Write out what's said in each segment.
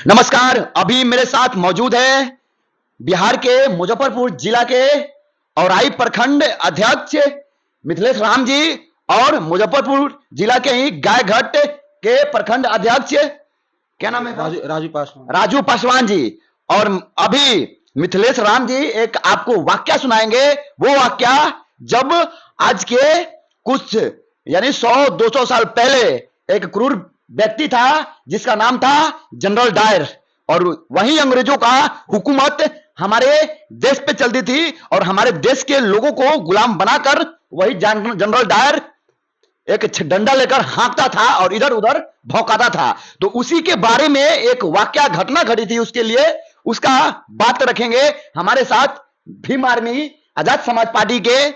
नमस्कार। अभी मेरे साथ मौजूद है बिहार के मुजफ्फरपुर जिला के औराई प्रखंड अध्यक्ष मिथिलेश राम जी और मुजफ्फरपुर जिला के ही गायघाट के प्रखंड अध्यक्ष, क्या नाम है? राजू पासवान। राजू पासवान जी। और अभी मिथिलेश राम जी एक आपको वाक्य सुनाएंगे। वो वाक्य जब आज के कुछ यानी 100-200 साल पहले एक क्रूर व्यक्ति था जिसका नाम था जनरल डायर, और वही अंग्रेजों का हुकूमत हमारे देश पे चलती थी और हमारे देश के लोगों को गुलाम बनाकर वही जनरल डायर एक डंडा लेकर हाँकता था और इधर उधर भौंकाता था। तो उसी के बारे में एक वाकया घटना घटी थी, उसके लिए उसका बात रखेंगे हमारे साथ भीम आर्मी आजाद समाज पार्टी के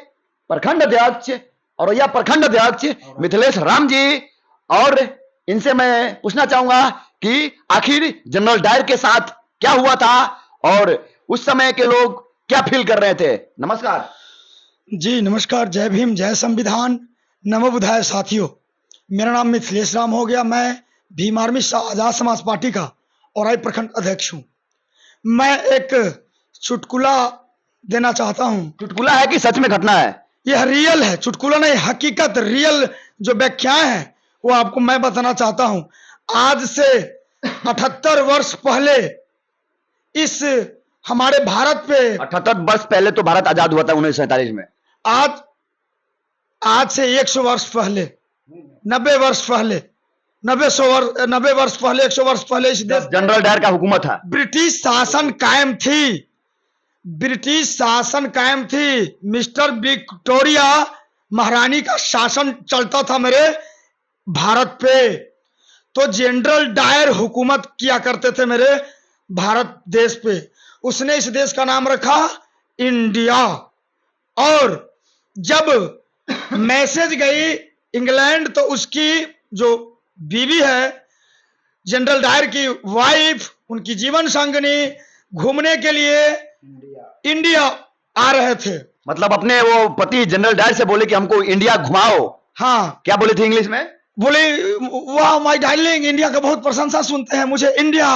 प्रखंड अध्यक्ष और यह प्रखंड अध्यक्ष मिथिलेश राम जी। और इनसे मैं पूछना चाहूंगा कि आखिर जनरल डायर के साथ क्या हुआ था और उस समय के लोग क्या फील कर रहे थे। नमस्कार जी नमस्कार। जय भीम, जय संविधान, नमो बुद्धाय साथियों। मेरा नाम मिथिलेश राम हो गया। मैं भीम आर्मी आजाद समाज पार्टी का औराई प्रखंड अध्यक्ष हूँ। मैं एक चुटकुला देना चाहता हूँ। चुटकुला है कि सच में घटना है? यह रियल है, चुटकुला नहीं, हकीकत, रियल जो व्याख्याएं हैं वो आपको मैं बताना चाहता हूँ। आज से 78 वर्ष पहले इस हमारे भारत पे 78 वर्ष पहले तो भारत आजाद हुआ था 1947 में। आज से 100 वर्ष पहले, 90 वर्ष पहले, 90 वर्ष पहले, 100 वर्ष पहले इस देश जनरल डायर का हुकूमत था। ब्रिटिश शासन कायम थी। ब्रिटिश शासन कायम थी। मिस्टर विक्टोरिया महारानी का शासन चलता था मेरे भारत पे। तो जनरल डायर हुकूमत किया करते थे मेरे भारत देश पे। उसने इस देश का नाम रखा इंडिया। और जब मैसेज गई इंग्लैंड तो उसकी जो बीवी है जनरल डायर की वाइफ, उनकी जीवन संगनी घूमने के लिए इंडिया आ रहे थे। मतलब अपने वो पति जनरल डायर से बोले कि हमको इंडिया घुमाओ। हाँ, क्या बोले थे इंग्लिश में? बोले वाह माय डार्लिंग, इंडिया का बहुत प्रशंसा सुनते हैं, मुझे इंडिया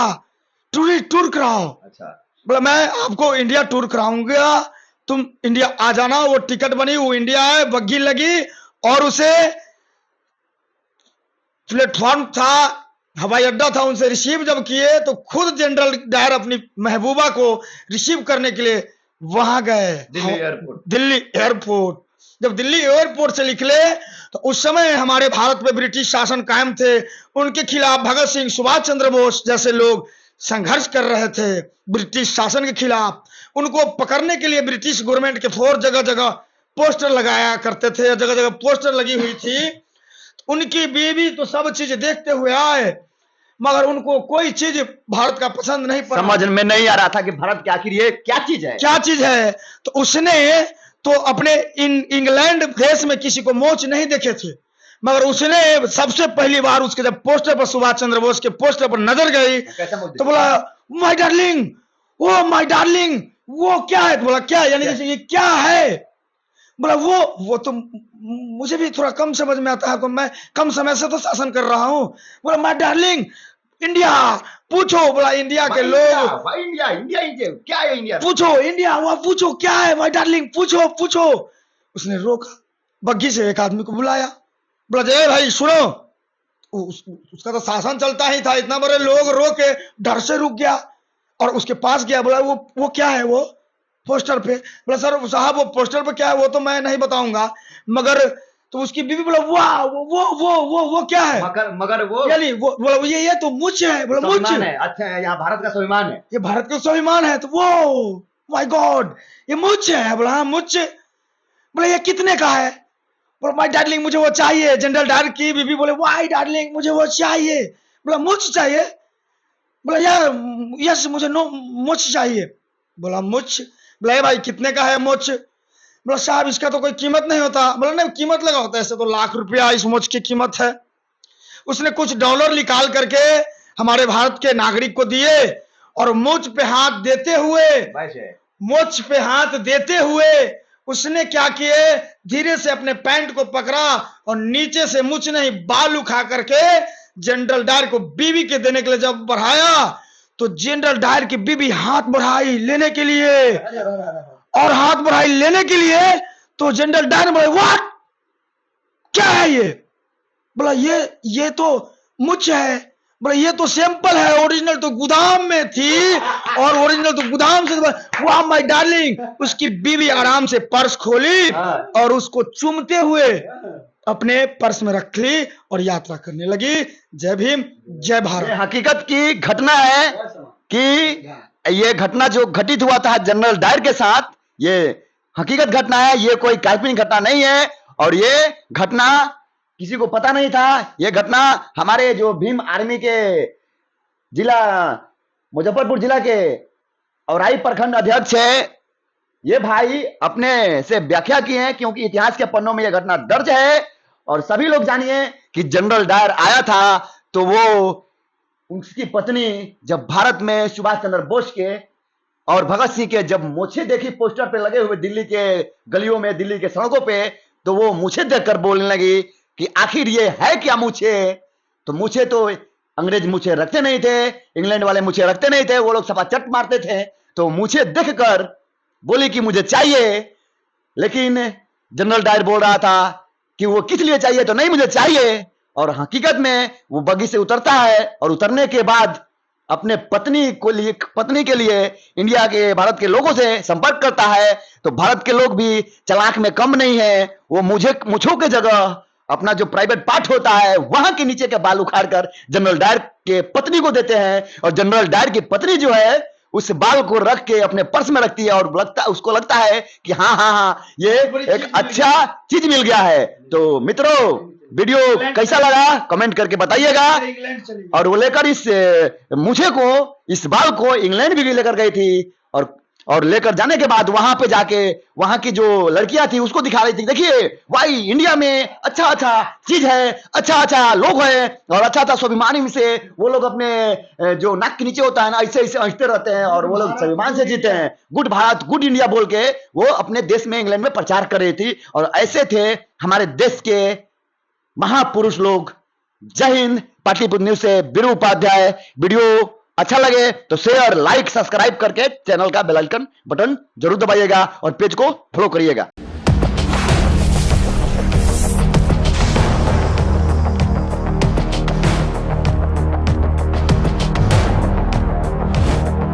टूर कराओ। अच्छा। बोला मैं आपको इंडिया टूर कराऊंगा, तुम इंडिया आ जाना। वो टिकट बनी, वो इंडिया आए, बग्घी लगी और उसे प्लेटफॉर्म था, हवाई अड्डा था, उनसे रिसीव जब किए तो खुद जनरल डायर अपनी महबूबा को रिसीव करने के लिए वहां गए दिल्ली एयरपोर्ट। जब दिल्ली एयरपोर्ट से निकले तो उस समय हमारे भारत में ब्रिटिश शासन कायम थे। उनके खिलाफ भगत सिंह, सुभाष चंद्र बोस जैसे लोग संघर्ष कर रहे थे ब्रिटिश शासन के खिलाफ। उनको पकड़ने के लिए ब्रिटिश गवर्नमेंट के फोर्स जगह जगह पोस्टर लगाया करते थे, जगह जगह पोस्टर लगी हुई थी। उनकी बीवी तो सब चीज देखते हुए आए, मगर उनको कोई चीज भारत का पसंद नहीं पड़ा। समझ में नहीं आ रहा था कि भारत के आखिर ये क्या चीज है, क्या चीज है। तो उसने तो अपने इंग्लैंड देश में किसी को मोच नहीं देखे थे, मगर उसने सबसे पहली बार उसके जब पोस्टर पर सुभाष चंद्र बोस के पोस्टर पर नजर गई तो बोला my darling, oh my darling, वो क्या है? तो बोला क्या, यानी जैसे ये क्या है? बोला वो तो मुझे भी थोड़ा कम समझ में आता है, तो मैं कम समय से तो शासन कर रहा हूँ। बोला माय डार्लिंग इंडिया, पूछो। बोला इंडिया के लोग, इंडिया इंडिया क्या है? इंडिया पूछो, इंडिया वहां पूछो क्या है माय डार्लिंग, पूछो पूछो। उसने रोका, बग्घी से एक आदमी को बुलाया। बोला जय भाई सुनो। उसका तो शासन चलता ही था, इतना बड़े लोग रो के डर से रुक गया और उसके पास गया। बोला वो क्या है वो पोस्टर पे? बोला सर साहब वो पोस्टर पे क्या है वो तो मैं नहीं बताऊंगा, मगर तो उसकी बीवी बोला वाह वो क्या है? मगर वो यानी वो बोला ये तो मुझ है। बोला मुझ है। अच्छा, यहाँ भारत का स्वाभिमान है, ये भारत का स्वाभिमान है। तो वो माय गॉड ये मुझ है। बोला हाँ मुझ। बोला ये कितने का है? बोला माय डार्लिंग मुझे वो चाहिए। जनरल डायर की बीबी बोले वाई डार्लिंग मुझे वो चाहिए। बोला मुझ चाहिए? बोला यार यस मुझे नो मुझ चाहिए। बोला मुझ। बोला भाई कितने का है मुझ? बोला साहब इसका तो कोई कीमत नहीं होता। बोला नहीं कीमत लगा होता है, ऐसे तो लाख रुपया इस मुझ की कीमत है। उसने कुछ डॉलर निकाल करके हमारे भारत के नागरिक को दिए और मुझ पे हाथ देते हुए उसने क्या किए, धीरे से अपने पैंट को पकड़ा और नीचे से मुझ नहीं बाल उठा करके जनरल डायर को बीवी के देने के लिए जब बढ़ाया तो जनरल डायर की बीबी हाथ बढ़ाई लेने के लिए, और हाथ बढ़ाई लेने के लिए तो जनरल डायर ने बोला व्हाट, क्या है ये? बोला ये तो मुझ है। बोला ये तो सैंपल है, ओरिजिनल तो गोदाम में थी, और ओरिजिनल तो गोदाम से। वाह माय डार्लिंग, उसकी बीवी आराम से पर्स खोली और उसको चूमते हुए अपने पर्स में रख ली और यात्रा करने लगी। जय भीम, जय ये भारत। हकीकत की घटना है कि ये घटना जो घटित हुआ था जनरल डायर के साथ, ये हकीकत घटना है, ये कोई काल्पनिक घटना नहीं है। और ये घटना किसी को पता नहीं था। ये घटना हमारे जो भीम आर्मी के जिला मुजफ्फरपुर जिला के औराई प्रखंड अध्यक्ष है, ये भाई अपने से व्याख्या किए हैं, क्योंकि इतिहास के पन्नों में यह घटना दर्ज है। और सभी लोग जानिए कि जनरल डायर आया था तो वो उसकी पत्नी जब भारत में सुभाष चंद्र बोस के और भगत सिंह के जब मूछें देखी पोस्टर पे लगे हुए दिल्ली के गलियों में, दिल्ली के सड़कों पे, तो वो मूछें देखकर बोलने लगी कि आखिर ये है क्या मूछें? तो मूछें तो अंग्रेज मूछें रखते नहीं थे, इंग्लैंड वाले मूछें रखते नहीं थे, वो लोग सपा चट मारते थे। तो मूछें देखकर बोली कि मुझे चाहिए। लेकिन जनरल डायर बोल रहा था कि वो किस लिए चाहिए, तो नहीं मुझे चाहिए। और हकीकत में वो बग्गी से उतरता है और उतरने के बाद अपने पत्नी के लिए इंडिया के, भारत के लोगों से संपर्क करता है। तो भारत के लोग भी चालाक में कम नहीं है, वो मुझों के जगह अपना जो प्राइवेट पार्ट होता है वहां के नीचे के बाल उखाड़ कर जनरल डायर के पत्नी को देते हैं। और जनरल डायर की पत्नी जो है उस बाल को रख के अपने पर्स में रखती है और उसको लगता है कि हाँ ये एक अच्छा चीज मिल गया है। तो मित्रों, वीडियो कैसा लगा कमेंट करके बताइएगा। और वो लेकर इस मूछे को, इस बाल को इंग्लैंड भी लेकर गई थी। और लेकर जाने के बाद वहां पे जाके वहां की जो लड़कियां थी उसको दिखा रही थी, देखिए भाई इंडिया में अच्छा चीज है, अच्छा लोग हैं, और अच्छा स्वाभिमानी से वो लोग अपने जो नाक के नीचे होता है ना, ऐसे हंसते रहते हैं और वो लोग स्वाभिमान से जीते हैं। गुड भारत, गुड इंडिया बोल के वो अपने देश में, इंग्लैंड में प्रचार कर रही थी। और ऐसे थे हमारे देश के महापुरुष लोग। जय हिंद। पाटलिपुत्र न्यूज से बीरू उपाध्याय। वीडियो अच्छा लगे तो शेयर, लाइक, सब्सक्राइब करके चैनल का बेल आइकन बटन जरूर दबाइएगा और पेज को फॉलो करिएगा।